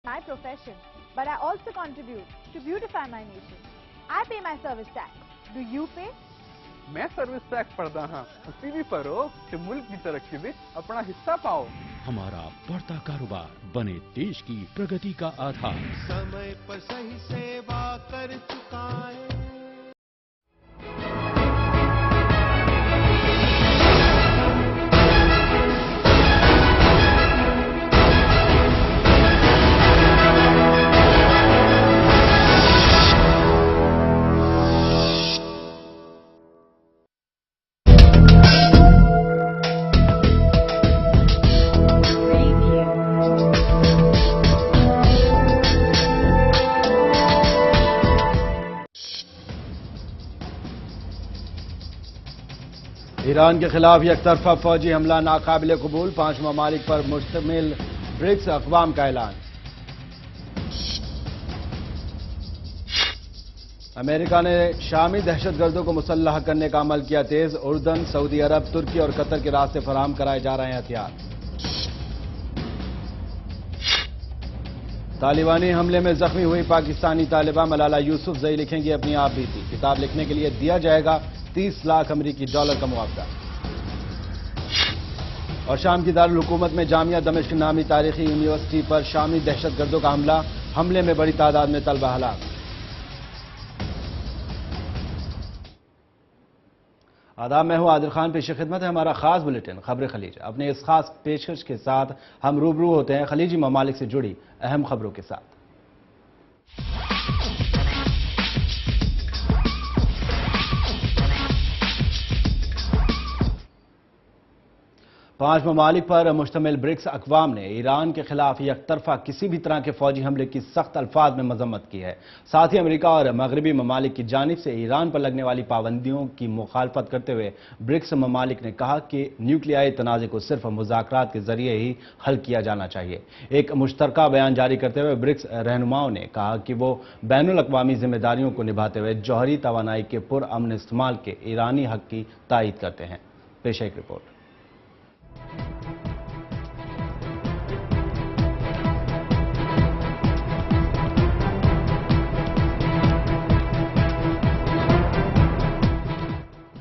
my profession, but I also contribute to beautify my nation. I pay my service tax. Do you pay? मैं service tax पढ़ता हाँ उसी भी पढ़ो कि मुल्क की तरक्की में अपना हिस्सा पाओ। हमारा बढ़ता कारोबार बने देश की प्रगति का आधार। समय पर सही सेवा कर चुकाए। ईरान के खिलाफ एक तरफा फौजी हमला नाकाबिल कबूल, 5 ममालिक पर मुश्तमिल ब्रिक्स अक़वाम का ऐलान। अमेरिका ने शामी दहशतगर्दों को मुसल्लह करने का अमल किया तेज, उर्दन, सऊदी अरब, तुर्की और कतर के रास्ते फराहम कराए जा रहे हैं हथियार। तालिबानी हमले में जख्मी हुई पाकिस्तानी तालिबा मलाला यूसुफजई लिखेंगी अपनी आप बीती, किताब लिखने के लिए दिया जाएगा 30 लाख अमेरिकी डॉलर का मुआवजा। और शाम की दारुल हुकूमत में जामिया दमिश्क नामी तारीखी यूनिवर्सिटी पर शामी दहशतगर्दों का हमले में बड़ी तादाद में तलबा हलाक। आदाब, मैं हूं आदिल खान। पेश खिदमत है हमारा खास बुलेटिन खबरें खलीज। अपने इस खास पेशकश के साथ हम रूबरू होते हैं खलीजी ममालिक से जुड़ी अहम खबरों के साथ। 5 ममालिक पर मुश्तमिल ब्रिक्स अक़वाम ने ईरान के खिलाफ एक तरफा किसी भी तरह के फौजी हमले की सख्त अल्फाज में मजम्मत की है। साथ ही अमेरिका और मगरबी ममालिक की जानिब से ईरान पर लगने वाली पाबंदियों की मुखालफत करते हुए ब्रिक्स ममालिक ने कहा कि न्यूक्लियाई तनाज़े को सिर्फ मुज़ाकरात के जरिए ही हल किया जाना चाहिए। एक मुश्तरका बयान जारी करते हुए ब्रिक्स रहनुमाओं ने कहा कि वो बैनुल अक़वामी जिम्मेदारियों को निभाते हुए जौहरी तवानाई के पुरअमन इस्तेमाल के ईरानी हक की तायीद करते हैं। पेश एक रिपोर्ट।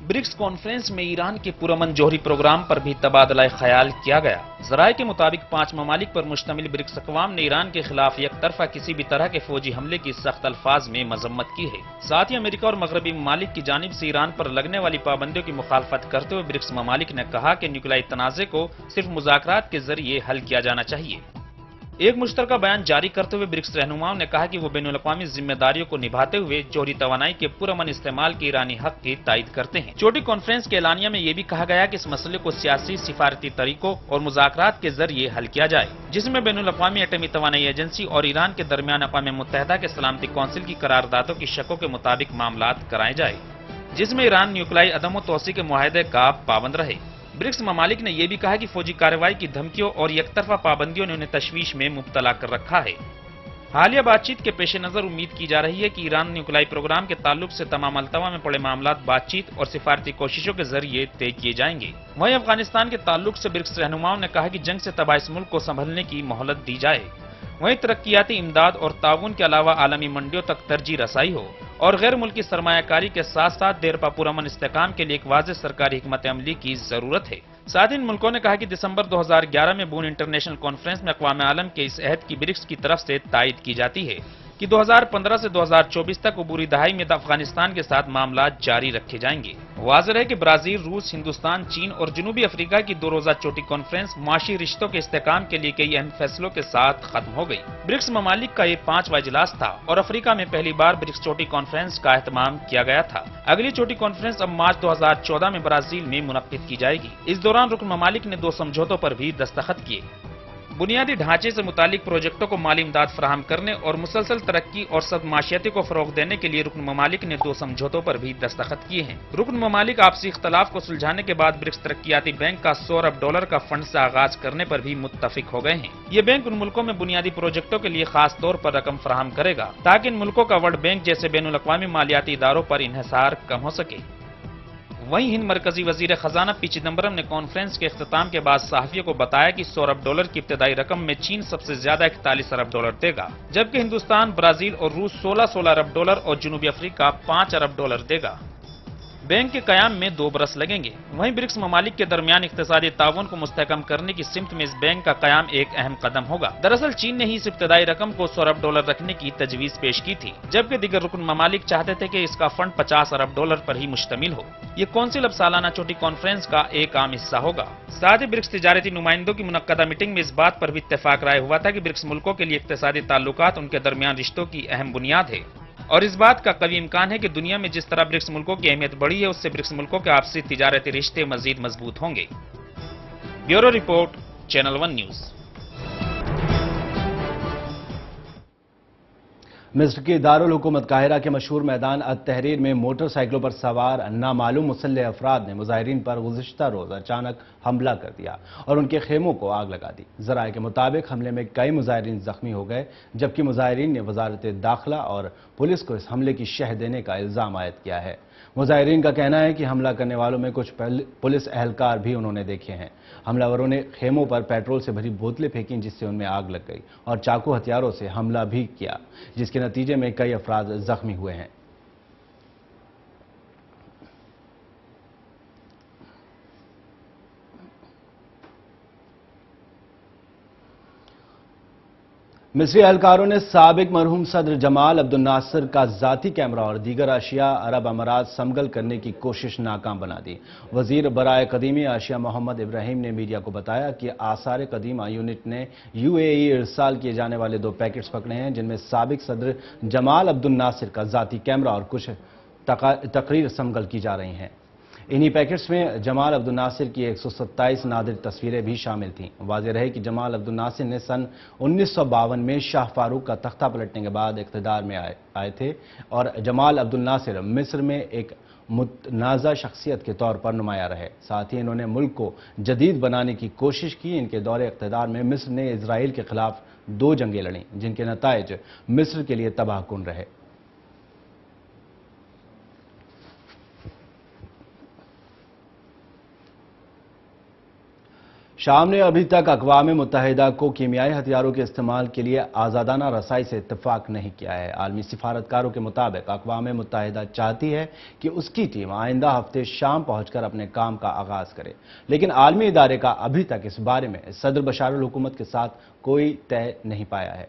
ब्रिक्स कॉन्फ्रेंस में ईरान के पुरअमन जौहरी प्रोग्राम पर भी तबादला ख्याल किया गया। ज़राए के मुताबिक 5 ममालिक पर मुश्तमिल ब्रिक्स अक़वाम ने ईरान के खिलाफ एक तरफा किसी भी तरह के फौजी हमले की सख्त अल्फाज में मजम्मत की है। साथ ही अमेरिका और मगरबी ममालिक की जानिब से ईरान पर लगने वाली पाबंदियों की मुखालफत करते हुए ब्रिक्स ममालिक ने कहा कि न्यूक्लियाई तनाज़े को सिर्फ मुज़ाकरात के जरिए हल किया जाना चाहिए। एक मुश्तरका बयान जारी करते हुए ब्रिक्स रहनुमाओं ने कहा कि वो बैनुल-अक़वामी जिम्मेदारियों को निभाते हुए जौहरी तवानाई के पुरअमन इस्तेमाल के ईरानी हक की तायीद करते हैं। चोटी कॉन्फ्रेंस के एलानिया में ये भी कहा गया कि इस मसले को सियासी, सिफारती तरीकों और मुज़ाकरात के जरिए हल किया जाए, जिसमें बैनुल-अक़वामी एटमी तवानाई एजेंसी और ईरान के दरमियान अक़वाम मुत्तहिदा के सलामती कौंसिल की करारदादों की शकों के मुताबिक मामलात कराए जाए, जिसमें ईरान न्यूक्लियाई अदम तोसी के मुआहदे का पाबंद रहे। ब्रिक्स ममालिक ने यह भी कहा कि फौजी कार्रवाई की धमकियों और एकतरफा पाबंदियों ने उन्हें तशवीश में मुब्तला कर रखा है। हालिया बातचीत के पेश नजर उम्मीद की जा रही है कि ईरान न्यूक्लियाई प्रोग्राम के ताल्लुक से तमाम अल्तवा में पड़े मामलात बातचीत और सिफारती कोशिशों के जरिए तय किए जाएंगे। वहीं अफगानिस्तान के ताल्लुक से ब्रिक्स रहनुमाओं ने कहा कि जंग से तबाह इस मुल्क को संभलने की मोहलत दी जाए। वहीं तरक्याती इमदाद और ताउन के अलावा आलमी मंडियों तक तरजीह रसाई हो और गैर मुल्की सरमायाकारी के साथ साथ देरपा पुरअमन इस्तेकाम के लिए एक वाज़ेह सरकारी हिकमत अमली की जरूरत है। साथ ही इन मुल्कों ने कहा कि दिसंबर 2011 में बून इंटरनेशनल कॉन्फ्रेंस में अक़वाम आलम के इस अहद की ब्रिक्स की तरफ से तायीद की जाती है कि 2015 से 2024 तक अबूरी दहाई में अफगानिस्तान के साथ मामला जारी रखे जाएंगे। वाज़ेह है कि ब्राजील, रूस, हिंदुस्तान, चीन और जनूबी अफ्रीका की 2 रोज़ा चोटी कॉन्फ्रेंस माशी रिश्तों के इस्तेकाम के लिए कई अहम फैसलों के साथ खत्म हो गई। ब्रिक्स ममालिक का ये 5वां इजलास था और अफ्रीका में पहली बार ब्रिक्स चोटी कॉन्फ्रेंस का एहतमाम किया गया था। अगली चोटी कॉन्फ्रेंस अब मार्च 2014 में ब्राजील में मुनक्किद की जाएगी। इस दौरान रुकन ममालिक ने 2 समझौतों पर भी दस्तखत किए। बुनियादी ढांचे से मुतालिक प्रोजेक्टों को माली इमदाद फराहम करने और मुसलसल तरक्की और सदमाशियती को फरोग देने के लिए रुकन ममालिक ने 2 समझौतों पर भी दस्तखत किए हैं। रुकन ममालिक आपसी इख्तलाफ को सुलझाने के बाद ब्रिक्स तरक्कियाती बैंक का $100 अरब का फंड से आगाज करने पर भी मुत्तफिक हो गए हैं। ये बैंक उन मुल्कों में बुनियादी प्रोजेक्टों के लिए खास तौर पर रकम फराहम करेगा ताकि इन मुल्कों का वर्ल्ड बैंक जैसे बैनुल-अक़वामी मालियाती इदारों पर इन्हिसार कम हो सके। वहीं हिंद मरकजी वजीर खजाना पी चिदम्बरम ने कॉन्फ्रेंस के इख्तिताम के बाद सहाफियों को बताया कि $100 अरब की इब्तदाई रकम में चीन सबसे ज्यादा $41 अरब देगा, जबकि हिंदुस्तान, ब्राजील और रूस $16 अरब और जनूबी अफ्रीका $5 अरब देगा। बैंक के कयाम में 2 बरस लगेंगे। वहीं ब्रिक्स ममालिक के दरमियान इक्तिसादी ताउन को मुस्तहकम करने की सिमत में इस बैंक का कयाम एक अहम कदम होगा। दरअसल चीन ने ही इस इब्तदाई रकम को $100 अरब रखने की तजवीज पेश की थी, जबकि दीगर रुकन ममालिक चाहते थे कि इसका फंड $50 अरब पर ही मुश्तमिल हो। ये कौंसिल अब सालाना छोटी कॉन्फ्रेंस का एक आम हिस्सा होगा। साथ ही ब्रिक्स तिजारती नुमाइंदों की मुनक्कदा मीटिंग में इस बात पर भी इत्तेफाक राय हुआ था कि ब्रिक्स मुल्कों के लिए इक्तिसादी ताल्लुकात उनके दरमियान रिश्तों की अहम बुनियाद है और इस बात का कवी इम्कान है कि दुनिया में जिस तरह ब्रिक्स मुल्कों की अहमियत बढ़ी है, उससे ब्रिक्स मुल्कों के आपसी तिजारती रिश्ते मजीद मजबूत होंगे। Bureau report, channel 1 news. मिस्र की दारुल हुकूमत काहिरा के मशहूर मैदान अत-तहरीर में मोटरसाइकिलों पर सवार नामालूम मुसल्लह अफराद ने मुजाहिरीन पर गुज़िश्ता रोज अचानक हमला कर दिया और उनके खेमों को आग लगा दी। ज़राए के मुताबिक हमले में कई मुजाहिरीन जख्मी हो गए, जबकि मुजाहिरीन ने वजारत दाखिला और पुलिस को इस हमले की शह देने का इल्ज़ाम आयद किया है। मुजाहिरीन का कहना है कि हमला करने वालों में कुछ पुलिस एहलकार भी उन्होंने देखे हैं। हमलावरों ने खेमों पर पेट्रोल से भरी बोतलें फेंकी, जिससे उनमें आग लग गई और चाकू हथियारों से हमला भी किया, जिसके नतीजे में कई अफराद जख्मी हुए हैं। मिस्री एहलकारों ने साबिक मरहूम सदर जमाल अब्दुल नासिर का जाती कैमरा और दीगर अशिया अरब अमारात समगल करने की कोशिश नाकाम बना दी। वजीर बराए कदीमी अशिया मोहम्मद इब्राहिम ने मीडिया को बताया कि आसार कदीमा यूनिट ने UAE इरसाल किए जाने वाले 2 पैकेट्स पकड़े हैं, जिनमें साबिक सदर जमाल अब्दुल नासिर का जाती कैमरा और कुछ तकरीर समगल की जा रही हैं। इन्हीं पैकेट्स में जमाल अब्दुल नासिर की 127 नादिर तस्वीरें भी शामिल थीं। वाज़ेह रहे कि जमाल अब्दुल नासिर ने सन 1952 में शाह फारूक का तख्ता पलटने के बाद इक़्तिदार में आए थे और जमाल अब्दुल नासिर मिस्र में एक मुतनाज़ा शख्सियत के तौर पर नुमाया रहे। साथ ही इन्होंने मुल्क को जदीद बनाने की कोशिश की। इनके दौरे इक़्तिदार में मिस्र ने इजराइल के खिलाफ 2 जंगें लड़ीं, जिनके नताइज मिस्र के लिए तबाहकुन रहे। शाम ने अभी तक अक़वाम मुत्तहिदा को कीमियाई हथियारों के इस्तेमाल के लिए आज़ादाना रसाई से इत्तफाक नहीं किया है। आलमी सिफारतकारों के मुताबिक अक़वाम मुत्तहिदा चाहती है कि उसकी टीम आइंदा हफ्ते शाम पहुंचकर अपने काम का आगाज करे, लेकिन आलमी इदारे का अभी तक इस बारे में सदर बशारुल हुकूमत के साथ कोई तय नहीं पाया है।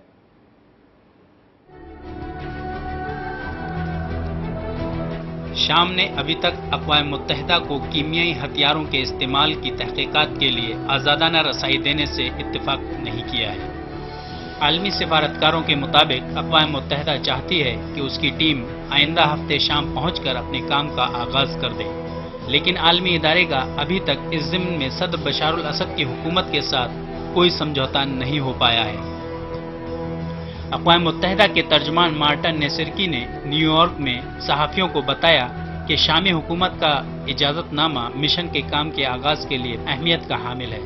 शाम ने अभी तक अक़वाम मुत्तहिदा को कीमियाई हथियारों के इस्तेमाल की तहक़ीक़ात के लिए आज़ादाना रसाई देने से इत्तेफाक नहीं किया है। आलमी सिफारतकारों के मुताबिक अक़वाम मुत्तहिदा चाहती है कि उसकी टीम आइंदा हफ्ते शाम पहुंचकर अपने काम का आगाज़ कर दे, लेकिन आलमी इदारे का अभी तक इस ज़िम्न में सदर बशारुल असद की हुकूमत के साथ कोई समझौता नहीं हो पाया है। अक़वाम मुत्तहिदा के तर्जमान मार्टिन नेसिरकी ने न्यूयॉर्क में सहाफ़ियों को बताया कि शामी हुकूमत का इजाज़तनामा मिशन के काम के आगाज़ के लिए अहमियत का हामिल है।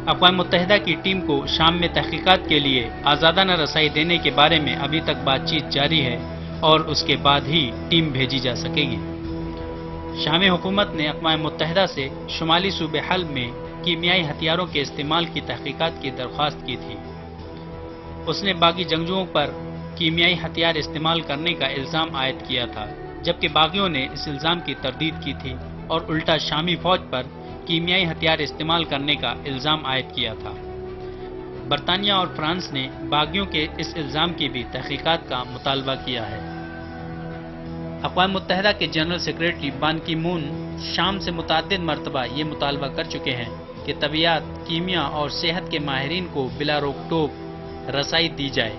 अक़वाम मुत्तहिदा की टीम को शाम में तहक़ीक़ात के लिए आज़ादाना रसाई देने के बारे में अभी तक बातचीत जारी है और उसके बाद ही टीम भेजी जा सकेगी। शामी हुकूमत ने अक़वाम मुत्तहिदा से शुमाली सूबे हल्ब में कीमियाई हथियारों के इस्तेमाल की तहक़ीक़ात की दरख्वास्त की थी। उसने बागी जंगजुओं पर कीमियाई हथियार इस्तेमाल करने का इल्ज़ाम आयद किया था, जबकि बागियों ने इस इल्ज़ाम की तरदीद की थी और उल्टा शामी फौज पर कीमियाई हथियार इस्तेमाल करने का इल्ज़ाम आयद किया था। बरतानिया और फ्रांस ने बागियों के इस इल्ज़ाम की भी तहक़ीक़ात का मुतालबा किया है। अक़वाम मुत्तहिदा के जनरल सेक्रेटरी बान की मून शाम से मुतअद्दिद मरतबा ये मुतालबा कर चुके हैं कि तबीयत, कीमिया और सेहत के माहिरीन को बिला रोक टोक रसाई दी जाए,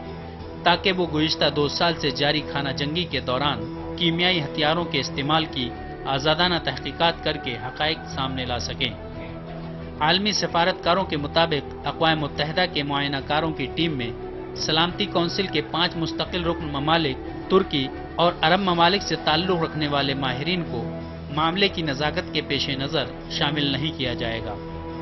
ताकि वो गुज़िश्ता 2 साल से जारी खाना जंगी के दौरान कीमियाई हथियारों के इस्तेमाल की आज़ादाना तहक़ीक़ात करके हक़ाइक़ सामने ला सकें। आलमी सिफारतकारों के मुताबिक अक़वाम मुत्तहिदा के मुआयनाकारों की टीम में सलामती कौंसिल के 5 मुस्तक़िल रुकन ममालिक, तुर्की और अरब ममालिक से ताल्लुक़ रखने वाले माहिरीन को मामले की नज़ाकत के पेश नज़र शामिल नहीं किया जाएगा,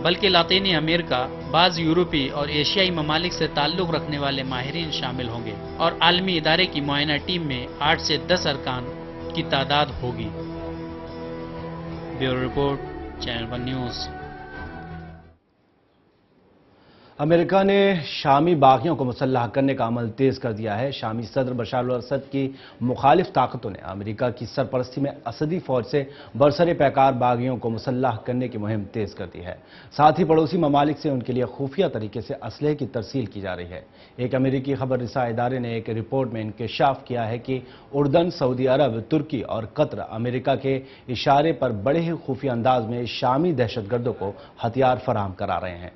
बल्कि लातीनी अमेरिका, बाज़ यूरोपी और एशियाई ममालिक से ताल्लुक़ रखने वाले माहिरीन शामिल होंगे और आलमी इदारे की मुआयना टीम में 8 से 10 अरकान की तादाद होगी। Bureau report, channel 1 news. America ने शामी बागियों को मुसल्लह करने का अमल तेज कर दिया है। शामी सदर बशार अल असद की मुखालिफ ताकतों ने अमेरिका की सरपरस्ती में असदी फौज से बरसरे पैकार बागियों को मुसल्लह करने की मुहिम तेज कर दी है। साथ ही पड़ोसी ममालिक से उनके लिए खुफिया तरीके से असलहे की तरसील की जा रही है। एक अमेरिकी खबर रिसा इदारे ने एक रिपोर्ट में इंकशाफ किया है कि उर्दन, सऊदी अरब, तुर्की और कतर अमेरिका के इशारे पर बड़े ही खुफिया अंदाज में शामी दहशतगर्दों को हथियार फराहम करा रहे हैं।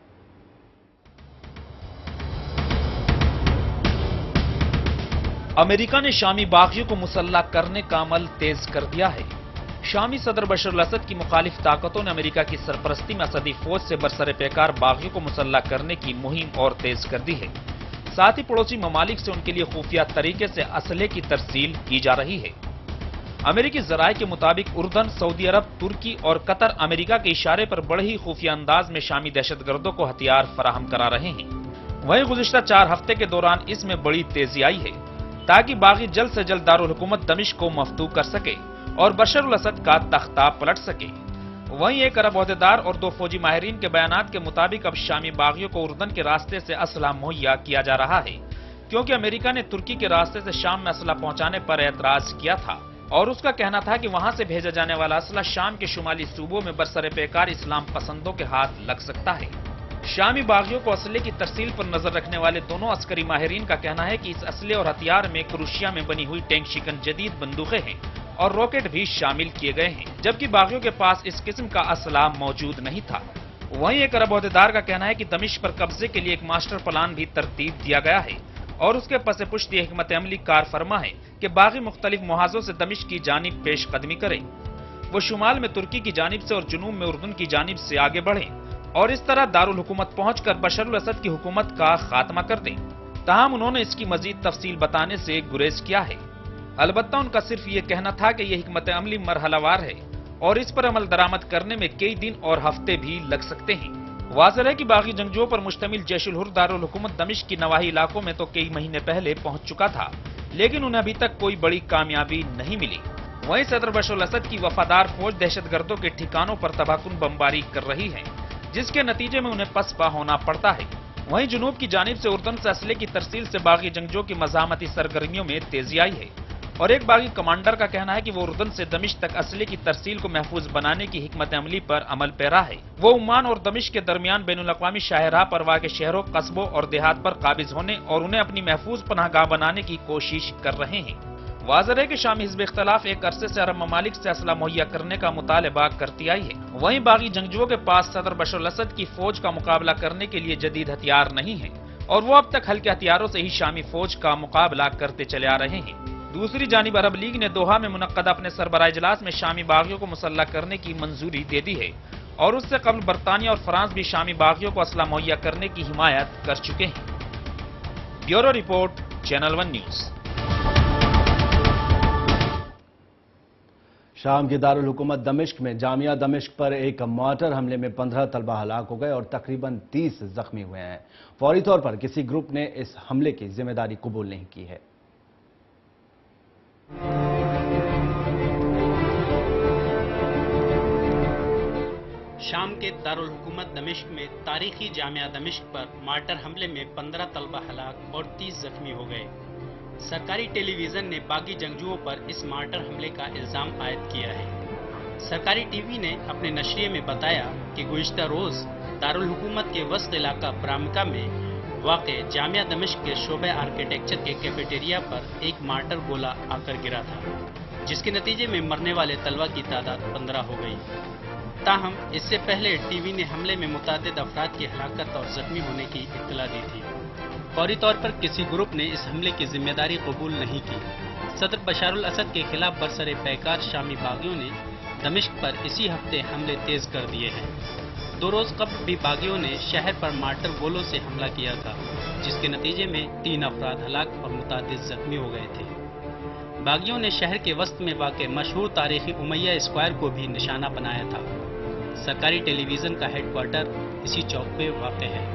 अमेरिका ने शामी बागियों को मुसल्लह करने का अमल तेज कर दिया है। शामी सदर बशर अल असद की मुखालिफ ताकतों ने अमेरिका की सरपरस्ती में असदी फौज से बरसरे पैकार बागियों को मुसल्लह करने की मुहिम और तेज कर दी है। साथ ही पड़ोसी ममालिक से उनके लिए खुफिया तरीके से असलहे की तरसील की जा रही है। अमेरिकी जराये के मुताबिक उर्दन, सऊदी अरब, तुर्की और कतर अमेरिका के इशारे पर बड़े ही खुफिया अंदाज में शामी दहशतगर्दों को हथियार फराहम करा रहे हैं। वहीं गुज़िश्ता 4 हफ्ते के दौरान इसमें बड़ी तेजी आई है ताकि बागी जल्द से जल्द दारुल हुकूमत दमिश्क को मफ्तू कर सके और बशर अल असद का तख्ता पलट सके। वहीं एक अरब ओहदेदार और 2 फौजी माहिरीन के बयानात के मुताबिक अब शामी बागियों को उर्दन के रास्ते से असला मुहैया किया जा रहा है, क्योंकि अमेरिका ने तुर्की के रास्ते से शाम में असला पहुंचाने पर एतराज किया था और उसका कहना था कि वहां से भेजा जाने वाला असला शाम के शुमाली सूबों में बरसरे पैकार इस्लाम पसंदों के हाथ लग सकता है। शामी बागियों को असले की तरसील पर नजर रखने वाले दोनों अस्करी माहिरीन का कहना है कि इस असले और हथियार में क्रोशिया में बनी हुई टैंक शिकन जदीद बंदूकें हैं और रॉकेट भी शामिल किए गए हैं, जबकि बागियों के पास इस किस्म का असला मौजूद नहीं था। वहीं एक अरब ओहदेदार का कहना है कि दमिश्क पर कब्जे के लिए एक मास्टर प्लान भी तरतीब दिया गया है और उसके पसे पुश्त ये हिकमत अमली कार फरमा है कि बागी मुख्तलिफ मुहाजों से दमिश्क की जानिब पेश कदमी करें। वो शुमाल में तुर्की की जानिब से और जुनूब में उर्दन की जानिब से आगे बढ़े और इस तरह दारुल हुकूमत पहुंचकर बशर अल असद की हुकूमत का खात्मा कर दें। ताहम उन्होंने इसकी मजीद तफसील बताने से गुरेज किया है। अलबत्ता उनका सिर्फ ये कहना था कि यह हिकमत अमली मरहलावार है और इस पर अमल दरामद करने में कई दिन और हफ्ते भी लग सकते हैं। वाज़ेह है कि बागी जंगजुओं पर मुश्तमिल जैश उल हुर दारुल हुकूमत दमिश्क की नवाही इलाकों में तो कई महीने पहले पहुंच चुका था, लेकिन उन्हें अभी तक कोई बड़ी कामयाबी नहीं मिली। वहीं सदर बशर अल असद की वफादार फौज दहशतगर्दों के ठिकानों पर तबाहकुन बमबारी कर रही है, जिसके नतीजे में उन्हें पसपा होना पड़ता है। वहीं जुनूब की जानिब से उर्दन से असले की तरसील से बागी जंगजुओं की मज़ाहमती सरगर्मियों में तेजी आई है और एक बागी कमांडर का कहना है कि वो उर्दन से दमिश्क तक असले की तरसील को महफूज बनाने की हिकमत अमली पर अमल पैरा है। वो उम्मान और दमिश्क के दरमियान बैनुल अक़वामी शाहराह पर वाक़े शहरों, कस्बों और देहात पर काबिज होने और उन्हें अपनी महफूज पनाहगाह बनाने की कोशिश कर रहे हैं। वाज़ेह है कि शामी हिज़्ब इख्तिलाफ एक अरसे से अरब ममालिक से असला मुहैया करने का मुतालबा करती आई है। वहीं बागी जंगजुओं के पास सदर बशर अल असद की फौज का मुकाबला करने के लिए जदीद हथियार नहीं है और वो अब तक हल्के हथियारों से ही शामी फौज का मुकाबला करते चले आ रहे हैं। दूसरी जानिब अरब लीग ने दोहा में मुनक्कद अपने सरबराह इजलास में शामी बागियों को मुसल्लह करने की मंजूरी दे दी है और उससे कबल बरतानिया और फ्रांस भी शामी बागियों को असला मुहैया करने की हिमायत कर चुके हैं। Bureau report, channel 1 news. शाम के दारुल हुकूमत दमिश्क में जामिया दमिश्क पर एक मॉर्टर हमले में 15 तलबा हलाक हो गए और तकरीबन 30 जख्मी हुए हैं। फौरी तौर पर किसी ग्रुप ने इस हमले की जिम्मेदारी कबूल नहीं की है। शाम के दारुल हुकूमत दमिश्क में तारीखी जामिया दमिश्क पर मार्टर हमले में 15 तलबा हलाक और 30 जख्मी हो गए। सरकारी टेलीविजन ने बागी जंगजुओं पर इस मार्टर हमले का इल्जाम आयद किया है। सरकारी टीवी ने अपने नशरिये में बताया कि गुज़िश्ता रोज दारुल हुकूमत के वस्त इलाका ब्रामका में वाक़े जामिया दमिश्क के शोबे आर्किटेक्चर के कैफेटेरिया पर एक मार्टर गोला आकर गिरा था, जिसके नतीजे में मरने वाले तलबा की तादाद 15 हो गई। ताहम इससे पहले टीवी ने हमले में मुतअद्दिद अफराद की हलाकत और जख्मी होने की इत्तला दी थी। फौरी तौर पर किसी ग्रुप ने इस हमले की जिम्मेदारी कबूल नहीं की। सदर बशार अल असद के खिलाफ बरसरे पैकार शामी बागियों ने दमिश्क पर इसी हफ्ते हमले तेज कर दिए हैं। 2 रोज कबल भी बागियों ने शहर पर मार्टर गोलों से हमला किया था, जिसके नतीजे में 3 अफराद हलाक और मुतअद्दिद जख्मी हो गए थे। बागियों ने शहर के वस्त में वाक़े मशहूर तारीखी उमैया स्क्वायर को भी निशाना बनाया था। सरकारी टेलीविजन का हेडक्वार्टर इसी चौक पे वाक़ है।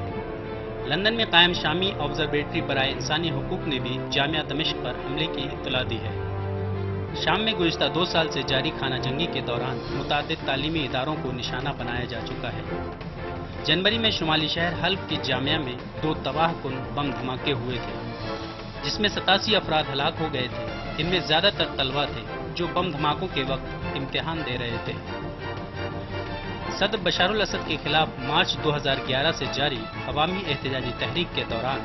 लंदन में कायम शामी ऑब्जर्वेटरी बराए इंसानी हुकूक ने भी जामिया दमिश्क पर हमले की इत्तला दी है। شام میں گزشتہ 2 سال سے جاری خانہ جنگی کے دوران متعدد تعلیمی اداروں کو نشانہ بنایا جا چکا ہے۔ جنوری میں شمالی شہر حلب کی جامعہ میں 2 تباہ کن بم دھماکے ہوئے تھے، جس میں 87 افراد ہلاک ہو گئے تھے۔ ان میں زیادہ تر طلبہ تھے جو بم دھماکوں کے وقت امتحان دے رہے تھے۔ صدر بشار الاسد کے خلاف مارچ 2011 سے جاری عوامی احتجاجی تحریک کے دوران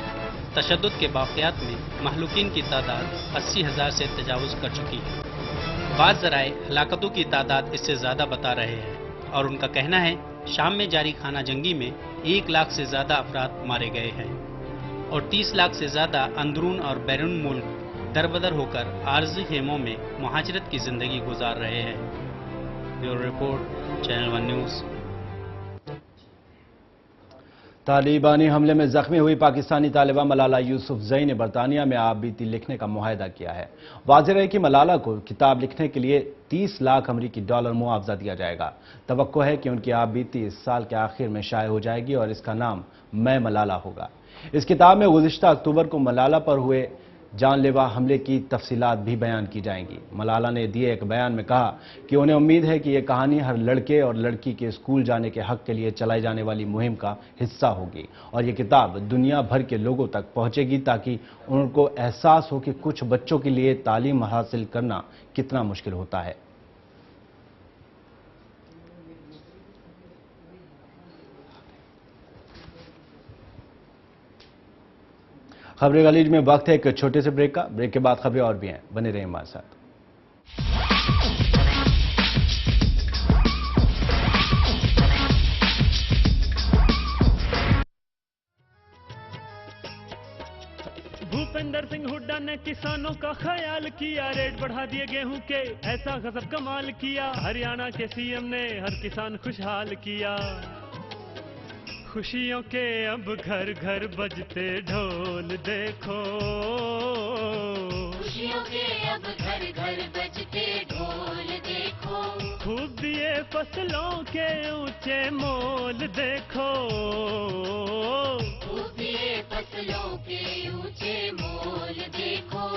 تشدد کے واقعات میں مہلوکین کی تعداد 80,000 سے تجاوز کر چکی ہے۔ بعض ذرائع ہلاکتوں کی تعداد اس سے زیادہ بتا رہے ہیں اور ان کا کہنا ہے شام میں جاری خانہ جنگی میں 1 لاکھ سے زیادہ افراد مارے گئے ہیں اور 30 لاکھ سے زیادہ اندرون اور بیرون ملک دربدر ہو کر عارضی خیموں میں مہاجرت کی زندگی گزار رہے ہیں۔ Bureau report, channel 1 news. طالبانی حملے میں زخمی ہوئی پاکستانی طالبہ ملالہ یوسفزئی نے برطانیہ میں آپ بیتی لکھنے کا معاہدہ کیا ہے۔ واضح ہے کہ ملالہ کو کتاب لکھنے کے لیے 30 لاکھ امریکی ڈالر معاوضہ دیا جائے گا۔ توقع ہے کہ ان کی آپ بیتی اس سال کے آخر میں شائع ہو جائے گی اور اس کا نام میں ملالہ ہوگا۔ اس کتاب میں گزشتہ اکتوبر کو ملالہ پر ہوئے جان لیوا حملے کی تفصیلات بھی بیان کی جائیں گی۔ ملالہ نے دیے ایک بیان میں کہا کہ انہیں امید ہے کہ یہ کہانی ہر لڑکے اور لڑکی کے اسکول جانے کے حق کے لیے چلائی جانے والی مہم کا حصہ ہوگی اور یہ کتاب دنیا بھر کے لوگوں تک پہنچے گی تاکہ ان کو احساس ہو کہ کچھ بچوں کے لیے تعلیم حاصل کرنا کتنا مشکل ہوتا ہے۔ خبر غلیظ میں وقت ہے ایک چھوٹے سے بریک کا۔ بریک کے بعد خبریں اور بھی ہیں، بنے رہیں ہمارے ساتھ۔ بھوپندر سنگھ ہڈا نے کسانوں کا خیال کیا، ریٹ بڑھا دیے گیہوں کے، ایسا غضب کمال کیا۔ ہریانہ کے سی ایم نے ہر کسان خوشحال کیا۔ خوشیوں کے اب گھر گھر بجتے ڈھول دیکھو، خوشیوں کے اب گھر گھر بجتے ڈھول دیکھو، خوب دیے فصلوں کے اونچے مول دیکھو، خوب دیے فصلوں کے اونچے مول دیکھو۔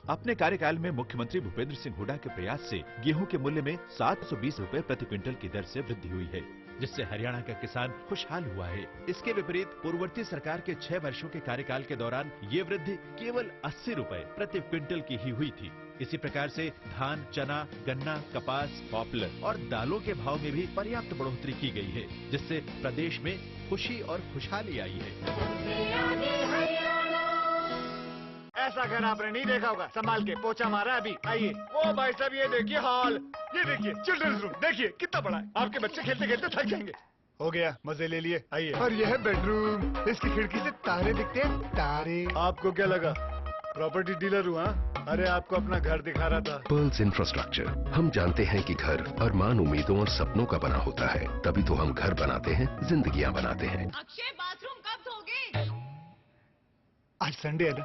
اپنے کاریہ میں مکھیہ منتری بھوپیندر سنگھ ہڈا کے پریاس سے گیہوں کے مولیہ میں 720 روپے پرتی کوئنٹل کی در سے وردھی ہوئی ہے، جس سے ہریانہ کا کسان خوشحال ہوا ہے۔ اس کے وپریت پورورتی سرکار کے 6 برسوں کے کاریہ کے دوران یہ وردھی کیول 80 روپے پرتی کوئنٹل کی ہی ہوئی تھی۔ اسی پرکار سے دھان، چنا، گنا، کپاس، پاپولر اور دالوں کے بھاؤ میں بھی پریاپت بڑھوتری کی گئی ہے، جس سے پردیش میں خوشی اور خوشحالی آئی ہے۔ ایسا گھر آپ نے نہیں دیکھا ہوگا، سنبھال کے پوچھا مارا ابھی۔ آئیے، او بھائی صاحب یہ دیکھیے ہال، یہ دیکھیے چلڈرنز روم، دیکھیے کتنا بڑا ہے، آپ کے بچے کھیلتے کھیلتے تھک جائیں گے۔ ہو گیا، مزے لے لیے، آئیے۔ اور یہ ہے بیڈ روم، اس کی کھڑکی سے تارے دکھتے ہیں، تارے۔ آپ کو کیا لگا پراپرٹی ڈیلر ہوں؟ ارے آپ کو اپنا گھر دکھا رہا تھا۔ پرلز انفراسٹرکچر، ہم جانتے ہیں کہ گھر ارمان، امیدوں اور سپنوں کا بنا ہوتا ہے، تبھی تو ہم گھر بناتے ہیں، زندگیاں بناتے ہیں۔ اکشے باتھ روم کب دھوگے؟ آج سنڈے ہے نا۔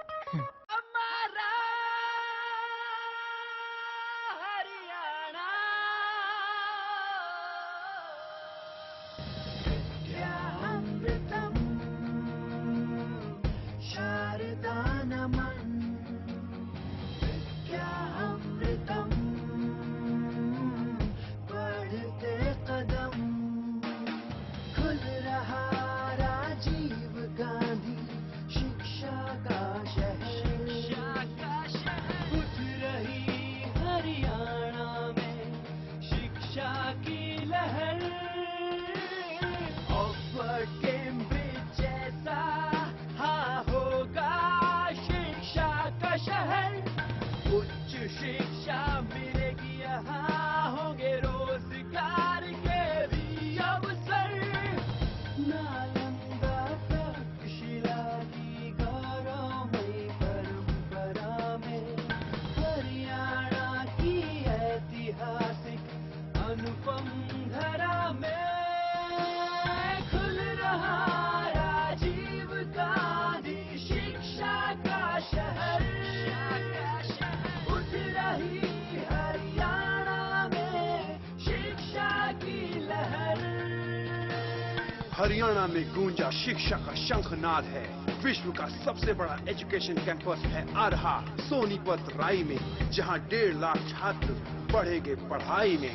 ہریانہ میں گونجا شکشا کا شنکھ ناد ہے، विश्व का सबसे बड़ा एजुकेशन कैंपस है आ रहा सोनीपत राई में, जहां 1.5 लाख छात्र पढ़ेंगे पढ़ाई में।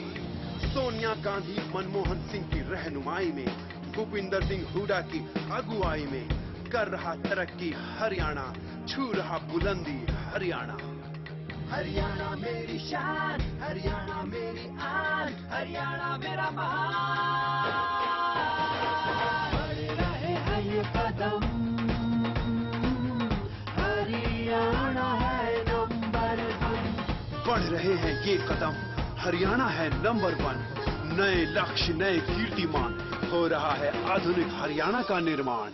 सोनिया गांधी मनमोहन सिंह की रहनुमाई में, भूपिंदर सिंह हुड्डा की अगुवाई में कर रहा तरक्की हरियाणा, छू रहा बुलंदी हरियाणा। हरियाणा मेरी शान, हरियाणा मेरी आन, हरियाणा मेरा महान। बढ़ रहे हैं ये कदम, हरियाणा है नंबर 1। बढ़ रहे हैं ये कदम, हरियाणा है नंबर 1। नए लक्ष्य, नए कीर्तिमान, हो रहा है आधुनिक हरियाणा का निर्माण।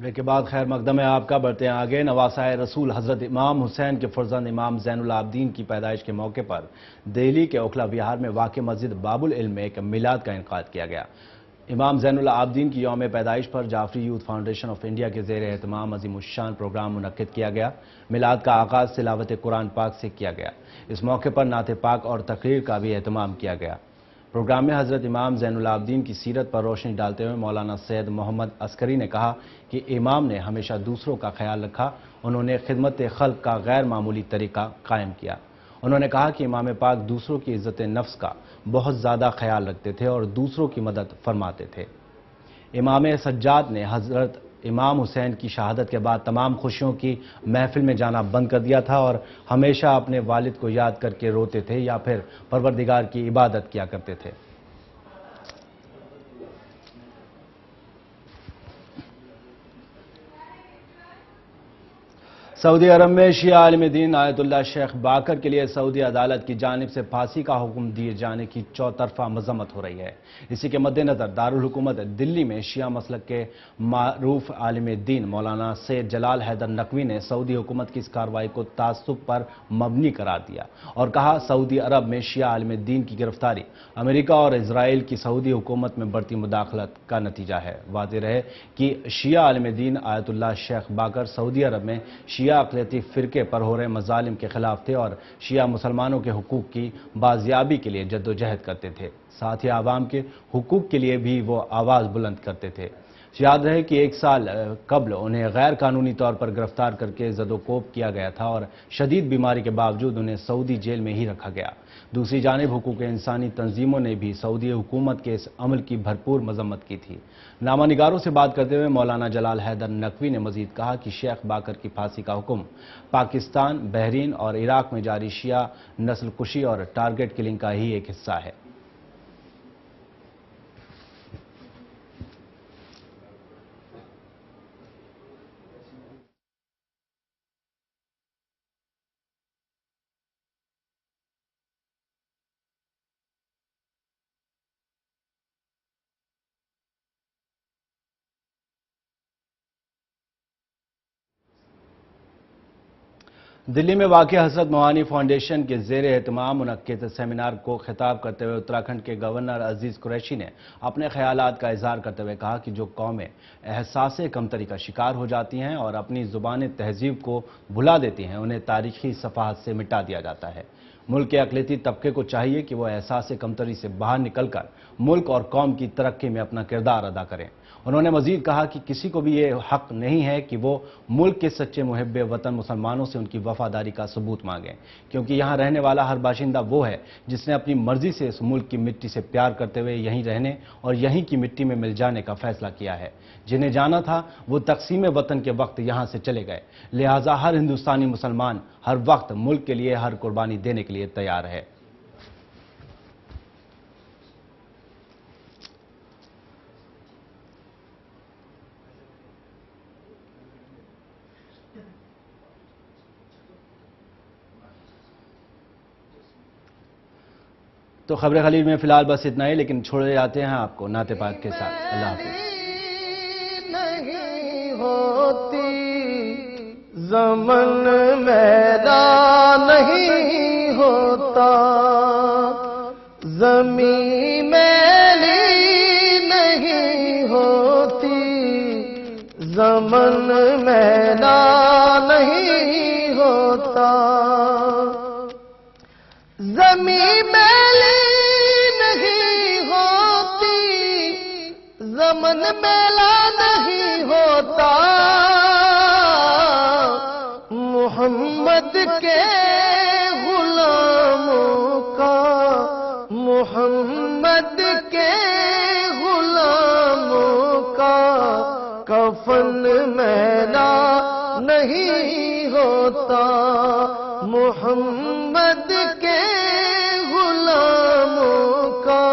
ब्रेक के बाद खैर मकदम है आपका। बढ़ते हैं आगे। नवासाए रसूल हजरत इमाम हुसैन के फर्जंद इमाम ज़ैनुल आबदीन की पैदाइश के मौके पर दिल्ली के ओखला विहार में वाक़ मस्जिद बाबुल इल्म में एक मिलाद का इनकाद किया गया। इमाम ज़ैनुल आबदीन की यौम पैदाइश पर Jafri youth foundation of India के ज़ेर एहतमाम अज़ीमुश्शान प्रोग्राम मुनक्किद किया गया। मिलाद का आगाज़ तिलावत कुरान पाक से किया गया। इस मौके पर नाते पाक और तकरीर का भी एहतमाम किया गया। प्रोग्राम में हज़रत इमाम ज़ैनुल आबदीन की सीरत पर रोशनी डालते हुए मौलाना सैयद मोहम्मद अस्करी ने कहा कि इमाम ने हमेशा दूसरों का ख्याल रखा। उन्होंने खिदमत खल्क का गैर मामूली तरीका कायम किया। उन्होंने कहा कि इमाम पाक दूसरों की इज़्ज़त नफ्स का बहुत ज़्यादा ख्याल रखते थे और दूसरों की मदद फरमाते थे। इमाम सज्जाद ने हज़रत इमाम हुसैन की शहादत के बाद तमाम खुशियों की महफिल में जाना बंद कर दिया था और हमेशा अपने वालिद को याद करके रोते थे या फिर परवरदिगार की इबादत किया करते थे। सऊदी अरब में शिया आलिम दीन आयतुल्लाह शेख बाकर के लिए सऊदी अदालत की जानिब से फांसी का हुक्म दिए जाने की चौतरफा मजम्मत हो रही है। इसी के मद्देनजर दारुल हुकूमत दिल्ली में शिया मसलक के मारूफ आलिम दीन मौलाना सैयद जलाल हैदर नकवी ने सऊदी हुकूमत की इस कार्रवाई को तासुब पर मबनी करार दिया और कहा सऊदी अरब में शिया आलिम दीन की गिरफ्तारी अमेरिका और इजराइल की सऊदी हुकूमत में बढ़ती मुदाखलत का नतीजा है। वाज़ेह रहे कि शिया आलिम दीन आयतुल्लाह शेख बाकर सऊदी अरब में शिया अक़लियती फ़िरके पर हो रहे मज़ालिम के खिलाफ थे और शिया मुसलमानों के हुकूक की बाजियाबी के लिए जद्दोजहद करते थे। साथ ही आवाम के हुकूक के लिए भी वो आवाज़ बुलंद करते थे। याद रहे कि 1 साल कबल उन्हें गैर कानूनी तौर पर गिरफ्तार करके ज़दोकोब किया गया था और शदीद बीमारी के बावजूद उन्हें सऊदी जेल में ही रखा गया। दूसरी जानिब हुकूक इंसानी तंजीमों ने भी सऊदी हुकूमत के इस अमल की भरपूर मजम्मत की थी। नामानिगारों से बात करते हुए मौलाना जलाल हैदर नकवी ने मजीद कहा कि शेख बाकर की फांसी का हुक्म पाकिस्तान, बहरीन और इराक में जारी शिया नस्ल कुशी और टारगेट किलिंग का ही एक हिस्सा है। दिल्ली में वाक़ हज़रत मोहानी फाउंडेशन के ज़ेर एहतमाम मुनक्किद सेमिनार को खिताब करते हुए उत्तराखंड के गवर्नर अजीज़ कुरैशी ने अपने ख्यालात का इज़हार करते हुए कहा कि जो कौमें एहसास कमतरी का शिकार हो जाती हैं और अपनी ज़ुबान तहज़ीब को भुला देती हैं उन्हें तारीख़ी सफ़ाहत से मिटा दिया जाता है। मुल्क के अक़लियती तबके को चाहिए कि वह एहसास कमतरी से बाहर निकलकर मुल्क और कौम की तरक्की में अपना किरदार अदा करें। उन्होंने मजीद कहा कि किसी को भी ये हक नहीं है कि वो मुल्क के सच्चे मुहिब्बे वतन मुसलमानों से उनकी वफादारी का सबूत मांगें, क्योंकि यहाँ रहने वाला हर बाशिंदा वो है जिसने अपनी मर्जी से इस मुल्क की मिट्टी से प्यार करते हुए यहीं रहने और यहीं की मिट्टी में मिल जाने का फैसला किया है। जिन्हें जाना था वो तकसीम वतन के वक्त यहाँ से चले गए। लिहाजा हर हिंदुस्तानी मुसलमान हर वक्त मुल्क के लिए हर कुर्बानी देने के लिए तैयार है। तो खबर खलील में फिलहाल बस इतना ही, लेकिन छोड़े जाते हैं आपको नाते पाक के साथ। अल्लाह हाफ़िज़। नहीं होती ज़मन मेरा नहीं होता, ज़मीं मेरी नहीं होती, ज़मन मेरा नहीं होता, ज़मीं मेरी पुरमन मेला नहीं होता, मोहम्मद के गुलामों का, मोहम्मद के गुलामों का कफन मेला नहीं होता, मोहम्मद के गुलामों का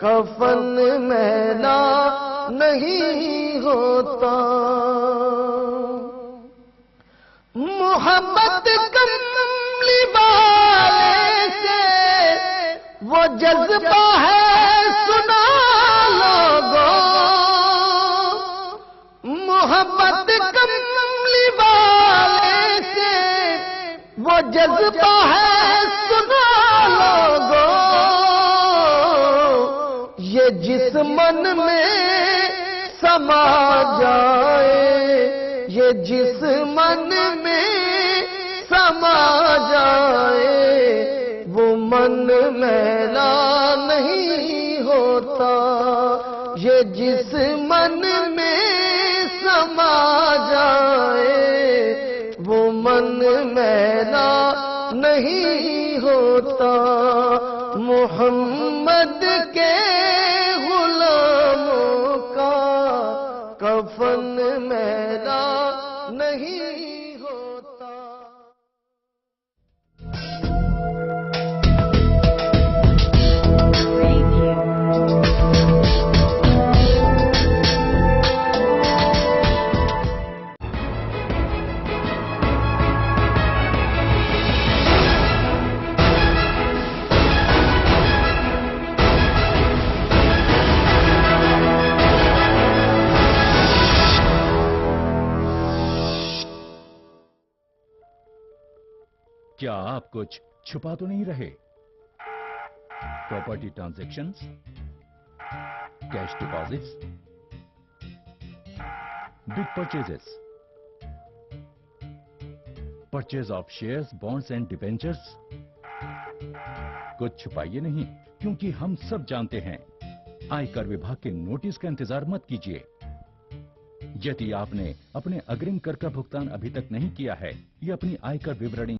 कफन मेला नहीं होता। मोहब्बत कमली वाले से वो जज्बा है सुना लोगों, मोहब्बत कमली वाले से वो जज्बा है सुना लोगों, ये जिस मन में समा जाए, ये जिस मन में समा जाए, वो मन मैला नहीं होता, ये जिस मन में समा जाए, वो मन मैला नहीं होता, मोहम्मद के गुलामों का कफन मैला नहीं होता। क्या आप कुछ छुपा तो नहीं रहे? Property transactions, cash deposits, big purchases, purchase of shares, bonds and debentures. कुछ छुपाइए नहीं, क्योंकि हम सब जानते हैं। आयकर विभाग के नोटिस का इंतजार मत कीजिए। यदि आपने अपने अग्रिम कर का भुगतान अभी तक नहीं किया है या अपनी आयकर विवरणी